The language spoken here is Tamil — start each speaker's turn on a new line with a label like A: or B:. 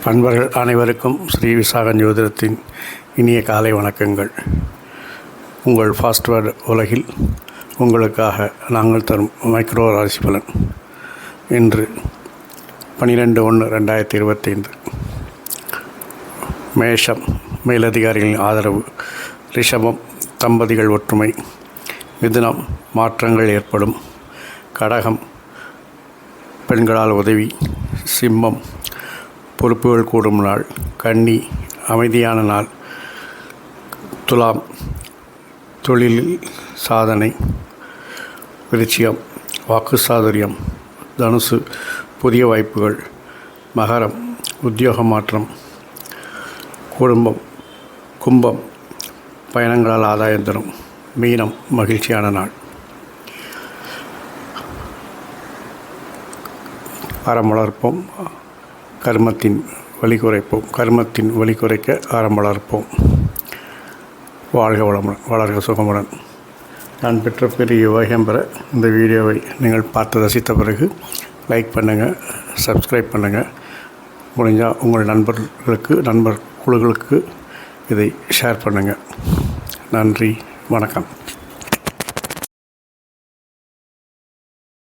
A: அன்பர்கள் அனைவருக்கும் ஸ்ரீ விசாகன் ஜோதிடத்தின் இனிய காலை வணக்கங்கள். உங்கள் ஃபாஸ்ட்வேர்டு உலகில் உங்களுக்காக நாங்கள் தரும் மைக்ரோ ராசி பலன். இன்று 12/1/2025. மேஷம் மேலதிகாரிகளின் ஆதரவு, ரிஷபம் தம்பதிகள் ஒற்றுமை, மிதுனம் மாற்றங்கள் ஏற்படும், கடகம் பெண்களால் உதவி, சிம்மம் பொறுப்புகள் கூடும் நாள், கன்னி அமைதியான நாள், துலாம் தொழிலில் சாதனை, விருச்சிகம் வாக்கு சாதுரியம், தனுசு புதிய வாய்ப்புகள், மகரம் உத்தியோக மாற்றம், கும்பம் பயணங்களால் ஆதாயம் தரும், மீனம் மகிழ்ச்சியான நாள். அறம் வளர்ப்போம், கர்மத்தின் வலி குறைப்போம். கர்மத்தின் வலி குறைக்க அறம் வளர்ப்போம். வாழ்க வளமுடன், வளர்க சுகமுடன். நான் பெற்ற பெரிய யோகம் பெற இந்த வீடியோவை நீங்கள் பார்த்து ரசித்த பிறகு லைக் பண்ணுங்கள், சப்ஸ்கிரைப் பண்ணுங்கள். முடிஞ்சால் உங்கள் நண்பர் குழுக்களுக்கு இதை ஷேர் பண்ணுங்கள். நன்றி, வணக்கம்.